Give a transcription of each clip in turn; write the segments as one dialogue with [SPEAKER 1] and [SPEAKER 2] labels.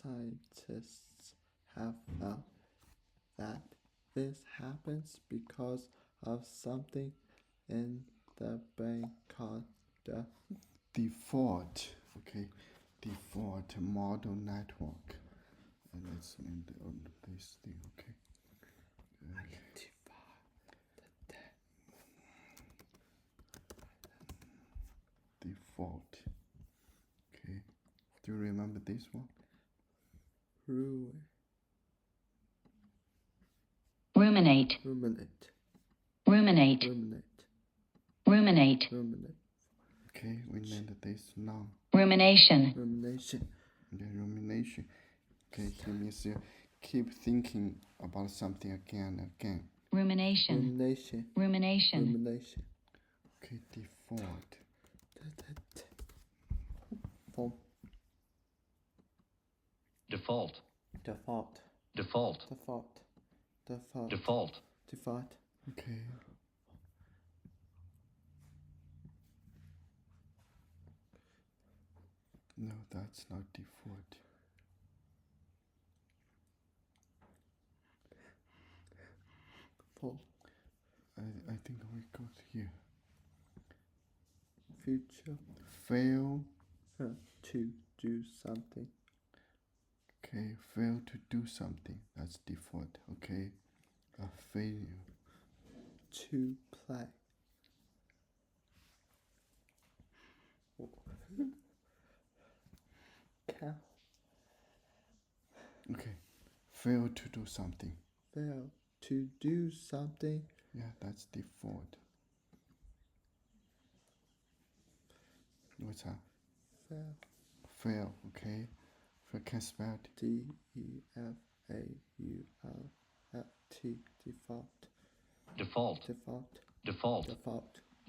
[SPEAKER 1] Scientists have found that this happens because of something in the brain called the
[SPEAKER 2] default model network. And let's name this thing, okay? Default. Okay. Do you remember this one?
[SPEAKER 3] Ruminate.
[SPEAKER 1] Ruminate.
[SPEAKER 3] Ruminate.
[SPEAKER 1] Ruminate.
[SPEAKER 3] Ruminate.
[SPEAKER 1] Ruminate.
[SPEAKER 2] Okay, we named this noun.
[SPEAKER 3] Rumination.
[SPEAKER 1] Rumination.
[SPEAKER 2] The rumination. Okay, it means you keep thinking about something again and again.
[SPEAKER 3] Rumination.
[SPEAKER 1] Rumination.
[SPEAKER 3] Rumination.
[SPEAKER 1] Rumination.
[SPEAKER 2] Okay, default.
[SPEAKER 4] Default.
[SPEAKER 1] Default.
[SPEAKER 4] Default.
[SPEAKER 1] Default. Default.
[SPEAKER 4] Default.
[SPEAKER 1] Default.
[SPEAKER 2] Okay. No, that's not default. I think we got here.
[SPEAKER 1] Future.
[SPEAKER 2] Fail.
[SPEAKER 1] To do something.
[SPEAKER 2] Okay, fail to do something. That's default. Okay. A failure.
[SPEAKER 1] To play. Cow.
[SPEAKER 2] Okay. Fail to do something.
[SPEAKER 1] Fail to do something.
[SPEAKER 2] Yeah, that's default. What's that?
[SPEAKER 1] Fail.
[SPEAKER 2] Fail, okay. If I can spell it.
[SPEAKER 1] DEFAULT. Default.
[SPEAKER 4] Default.
[SPEAKER 1] Default.
[SPEAKER 4] Default.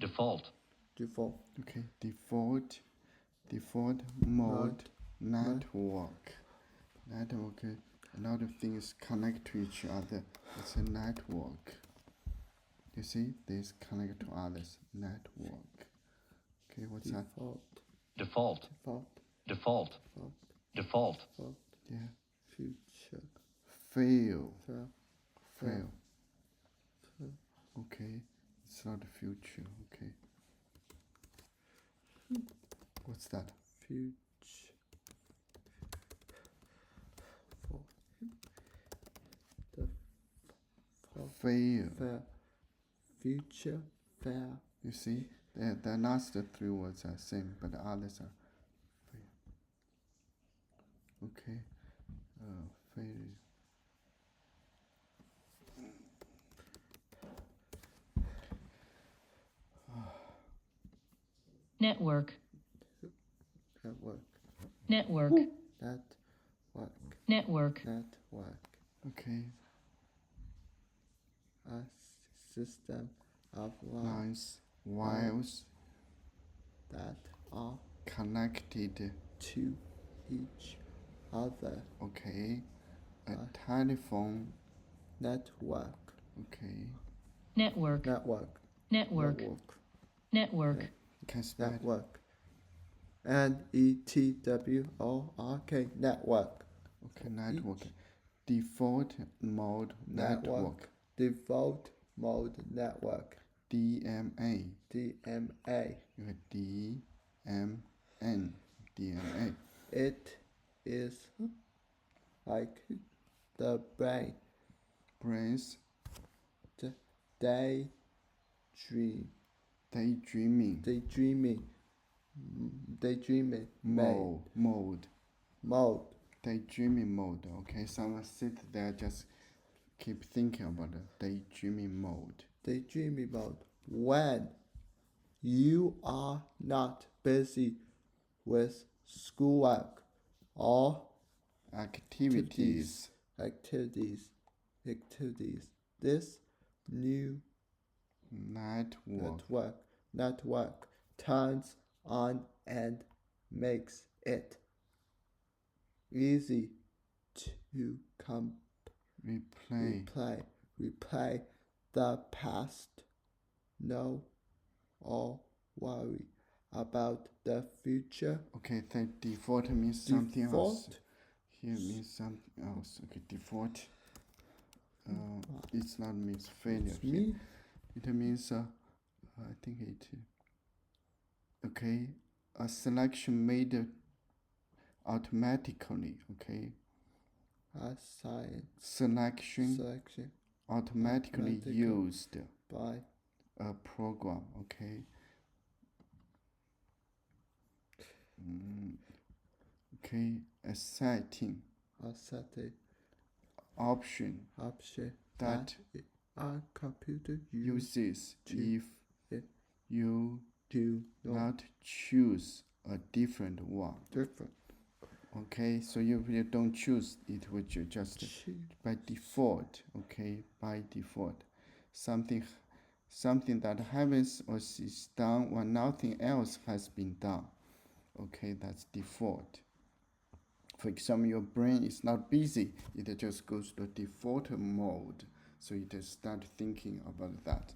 [SPEAKER 1] Default.
[SPEAKER 4] Default.
[SPEAKER 1] Default.
[SPEAKER 2] Okay, default mode network. Network, a lot of things connect to each other. It's a network. You see, this connect to others. Network. Okay, what's that?
[SPEAKER 1] Default.
[SPEAKER 4] Default.
[SPEAKER 1] Default.
[SPEAKER 4] Default. Default.
[SPEAKER 1] Default.
[SPEAKER 2] Yeah.
[SPEAKER 1] Future.
[SPEAKER 2] Fail.
[SPEAKER 1] Fail.
[SPEAKER 2] Fail. Okay, it's not the future. Okay. What's that?
[SPEAKER 1] Future.
[SPEAKER 2] Fail.
[SPEAKER 1] Fail. Future. Fail.
[SPEAKER 2] You see, the last three words are same, but the others are fail. Okay. Fail.
[SPEAKER 3] Network.
[SPEAKER 1] Network.
[SPEAKER 3] Network.
[SPEAKER 1] Network.
[SPEAKER 3] Network.
[SPEAKER 1] Network.
[SPEAKER 2] Okay.
[SPEAKER 1] A system of
[SPEAKER 2] Lines, wires
[SPEAKER 1] that are
[SPEAKER 2] connected
[SPEAKER 1] to each other.
[SPEAKER 2] Okay. A telephone.
[SPEAKER 1] Network.
[SPEAKER 2] Okay.
[SPEAKER 3] Network.
[SPEAKER 1] Network.
[SPEAKER 3] Network. Network.
[SPEAKER 2] Can spell it.
[SPEAKER 1] Network. NETWORK. Network.
[SPEAKER 2] Okay, network. Default mode network.
[SPEAKER 1] Default mode network.
[SPEAKER 2] DMA.
[SPEAKER 1] DMA.
[SPEAKER 2] You have DMN. DMA.
[SPEAKER 1] It is like the brain.
[SPEAKER 2] Brains.
[SPEAKER 1] Daydream.
[SPEAKER 2] Daydreaming.
[SPEAKER 1] Daydreaming.
[SPEAKER 2] Mode.
[SPEAKER 1] Daydreaming
[SPEAKER 2] mode. Okay, someone sit there just keep thinking about the daydreaming mode.
[SPEAKER 1] Daydreaming mode. When you are not busy with schoolwork or
[SPEAKER 2] activities.
[SPEAKER 1] This new network turns on and makes it easy to replay the past. No or worry about the future.
[SPEAKER 2] Okay, the default means something else. Here means something else. Okay, default. It's not means failure.
[SPEAKER 1] It's
[SPEAKER 2] Here.
[SPEAKER 1] me.
[SPEAKER 2] It means I think it. Okay, a selection made automatically. Okay,
[SPEAKER 1] Assign
[SPEAKER 2] selection
[SPEAKER 1] selection
[SPEAKER 2] automatically
[SPEAKER 1] automatically
[SPEAKER 2] used
[SPEAKER 1] by
[SPEAKER 2] a program. Okay. Okay, a setting
[SPEAKER 1] a setting
[SPEAKER 2] option
[SPEAKER 1] option
[SPEAKER 2] that
[SPEAKER 1] a computer
[SPEAKER 2] uses
[SPEAKER 1] to
[SPEAKER 2] if
[SPEAKER 1] it
[SPEAKER 2] you
[SPEAKER 1] do
[SPEAKER 2] not choose a different one.
[SPEAKER 1] different.
[SPEAKER 2] Okay, so you don't choose it, would you just by default? Okay, by default, something that happens or is done when nothing else has been done. Okay, that's default. For example, your brain is not busy, it just goes to default mode. So you just start thinking about that.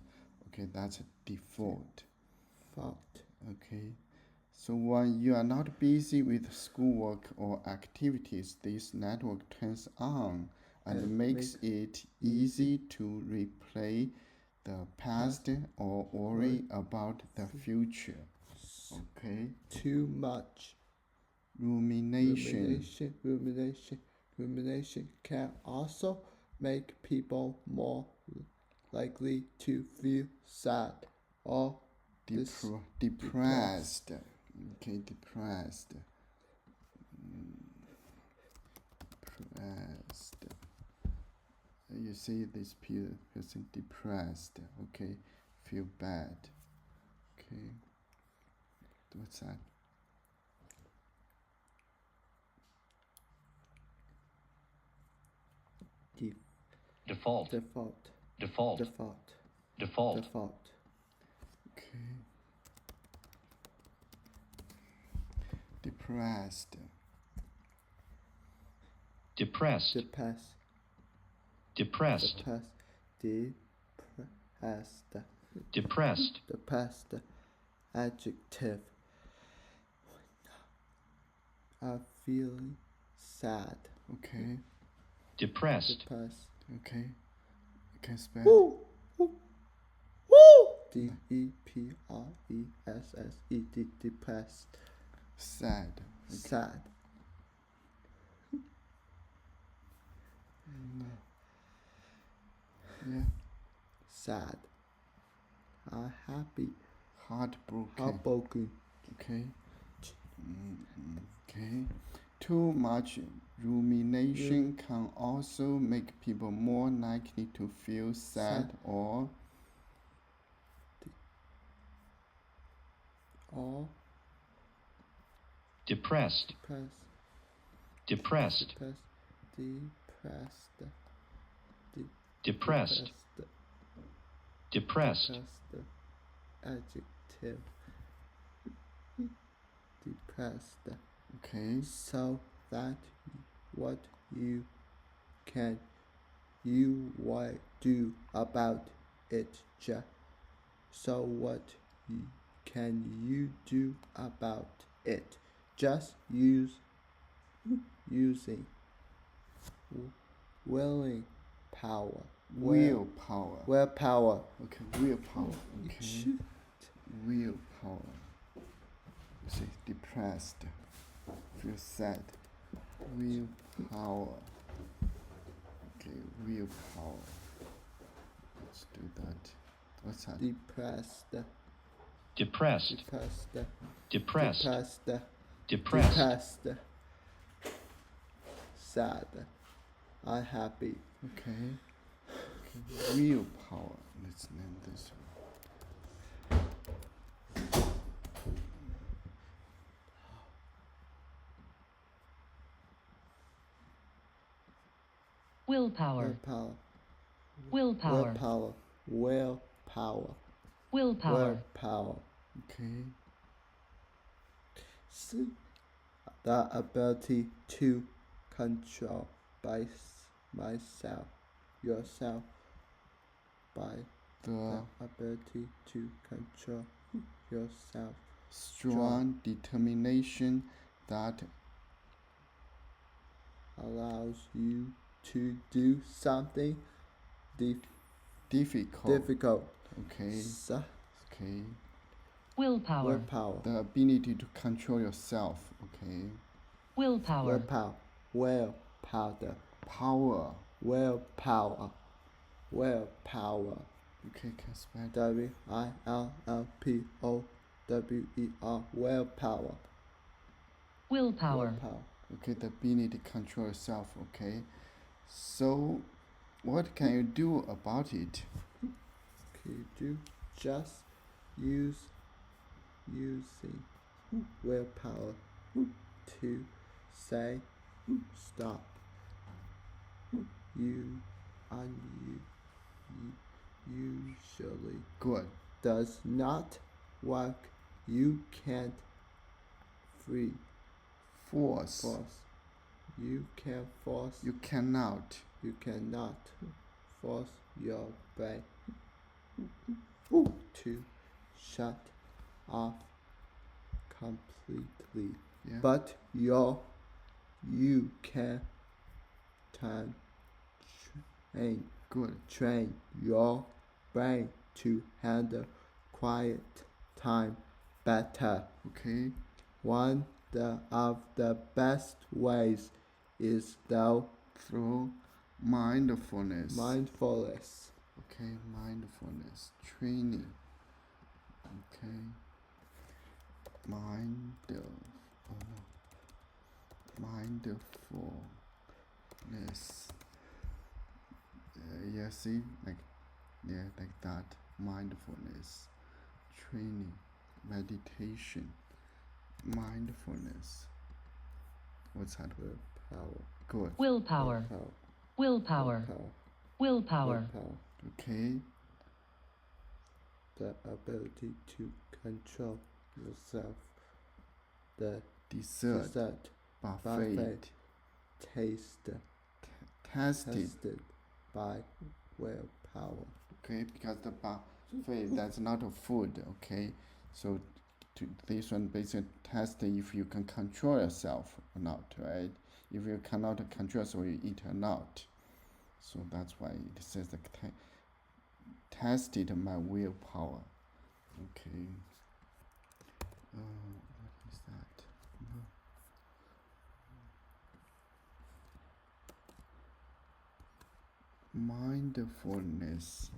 [SPEAKER 2] Okay, that's a default.
[SPEAKER 1] Fault.
[SPEAKER 2] Okay, so when you are not busy with schoolwork or activities, this network turns on and makes it easy to replay the past or worry about the future. Okay,
[SPEAKER 1] Too much
[SPEAKER 2] rumination.
[SPEAKER 1] rumination can also make people more likely to feel sad or
[SPEAKER 2] Depressed. Okay, depressed. Depressed. You see this person depressed. Okay, feel bad. Okay, what's that?
[SPEAKER 4] Default.
[SPEAKER 1] default
[SPEAKER 4] Default.
[SPEAKER 1] default
[SPEAKER 4] Default.
[SPEAKER 1] default
[SPEAKER 2] Okay. Depressed.
[SPEAKER 4] Depressed.
[SPEAKER 1] depressed
[SPEAKER 4] Depressed.
[SPEAKER 1] depressed
[SPEAKER 4] Depressed.
[SPEAKER 1] depressed adjective feeling sad
[SPEAKER 2] Okay.
[SPEAKER 4] Depressed.
[SPEAKER 1] depressed
[SPEAKER 2] Okay. You can spell
[SPEAKER 1] depressed depressed
[SPEAKER 2] sad. Okay.
[SPEAKER 1] sad
[SPEAKER 2] Yeah.
[SPEAKER 1] sad happy
[SPEAKER 2] Heartbroken.
[SPEAKER 1] heartbroken
[SPEAKER 2] Okay. Okay. Too much rumination can also make people more likely to feel sad or
[SPEAKER 4] Depressed. Depressed. Depressed. Depressed.
[SPEAKER 1] adjective depressed
[SPEAKER 2] okay.
[SPEAKER 1] so that what you can do about it so what can you do about it just using willing power willpower
[SPEAKER 2] Okay, willpower. Okay. Willpower. You say depressed. Feel sad. Willpower. Okay, willpower. Let's do that. What's that?
[SPEAKER 1] depressed
[SPEAKER 4] Depressed.
[SPEAKER 1] depressed
[SPEAKER 4] Depressed.
[SPEAKER 1] depressed
[SPEAKER 4] Depressed.
[SPEAKER 1] sad unhappy
[SPEAKER 2] Okay. Willpower. Let's name this one.
[SPEAKER 3] Willpower. Willpower.
[SPEAKER 1] willpower
[SPEAKER 2] Okay.
[SPEAKER 1] C. The ability to control yourself by
[SPEAKER 2] The
[SPEAKER 1] ability to control yourself
[SPEAKER 2] strong determination that
[SPEAKER 1] allows you to do something
[SPEAKER 2] Difficult.
[SPEAKER 1] difficult.
[SPEAKER 2] Okay. Okay.
[SPEAKER 3] Willpower.
[SPEAKER 1] Willpower.
[SPEAKER 2] The ability to control yourself. Okay.
[SPEAKER 3] Willpower.
[SPEAKER 1] Willpower. Willpower.
[SPEAKER 2] Power.
[SPEAKER 1] Willpower. Willpower.
[SPEAKER 2] Okay, can spell it.
[SPEAKER 1] WILLPOWER. Willpower.
[SPEAKER 3] Willpower.
[SPEAKER 1] Willpower.
[SPEAKER 2] Okay, the ability to control yourself. Okay. So, what can you do about it?
[SPEAKER 1] Could you just using willpower to say stop? Usually
[SPEAKER 2] Good.
[SPEAKER 1] does not work. You can't free
[SPEAKER 2] Force.
[SPEAKER 1] You can force.
[SPEAKER 2] You cannot.
[SPEAKER 1] You cannot force your brain to shut off completely.
[SPEAKER 2] Yeah.
[SPEAKER 1] But you can train your brain to handle quiet time better.
[SPEAKER 2] Okay.
[SPEAKER 1] One of the best ways is
[SPEAKER 2] through mindfulness.
[SPEAKER 1] mindfulness.
[SPEAKER 2] Okay, mindfulness training. Okay. Mindfulness. Yeah, see, like that. Mindfulness training, meditation, mindfulness. What's that?
[SPEAKER 1] Willpower.
[SPEAKER 2] Good.
[SPEAKER 3] Willpower. Willpower. Willpower.
[SPEAKER 2] Okay.
[SPEAKER 1] The ability to control yourself. The
[SPEAKER 2] Dessert. Buffet. Tested.
[SPEAKER 1] by willpower.
[SPEAKER 2] Okay, because the buffet that's not a food. Okay, so this one basically test if you can control yourself or not, right? If you cannot control yourself, you eat or not. So that's why it says the tested my willpower. Okay. What is that? Mindfulness.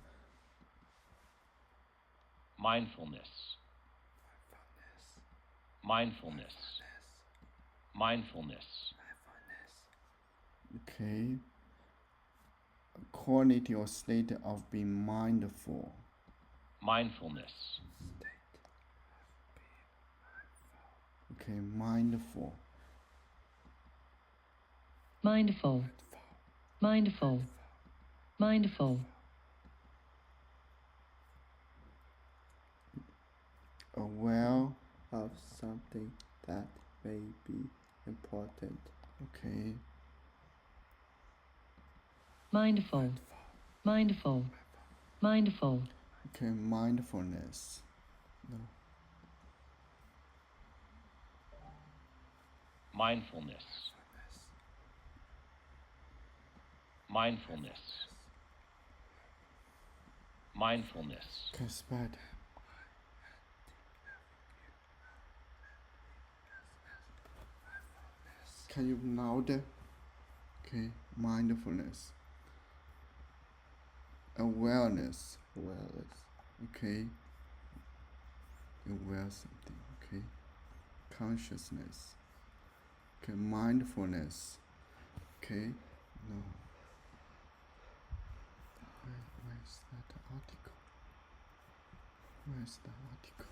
[SPEAKER 4] Mindfulness. Mindfulness. Mindfulness.
[SPEAKER 2] Okay. Quality or state of being mindful.
[SPEAKER 4] Mindfulness.
[SPEAKER 2] Okay, mindful.
[SPEAKER 3] Mindful. Mindful. Mindful.
[SPEAKER 2] Aware
[SPEAKER 1] of something that may be important.
[SPEAKER 2] Okay.
[SPEAKER 3] Mindful. Mindful. Mindful.
[SPEAKER 2] Okay, mindfulness. No.
[SPEAKER 4] Mindfulness. Mindfulness. Mindfulness.
[SPEAKER 2] Okay, spell. Can you nod? Okay, mindfulness. Awareness. Okay. Aware something. Okay. Consciousness. Okay, mindfulness. Okay. No. Where is that article? Where is the article?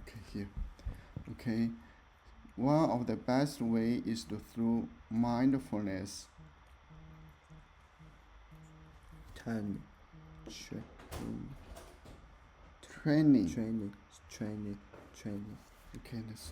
[SPEAKER 2] Okay, here. Okay. One of the best way is through mindfulness. Training.
[SPEAKER 1] Training.
[SPEAKER 2] Okay, let's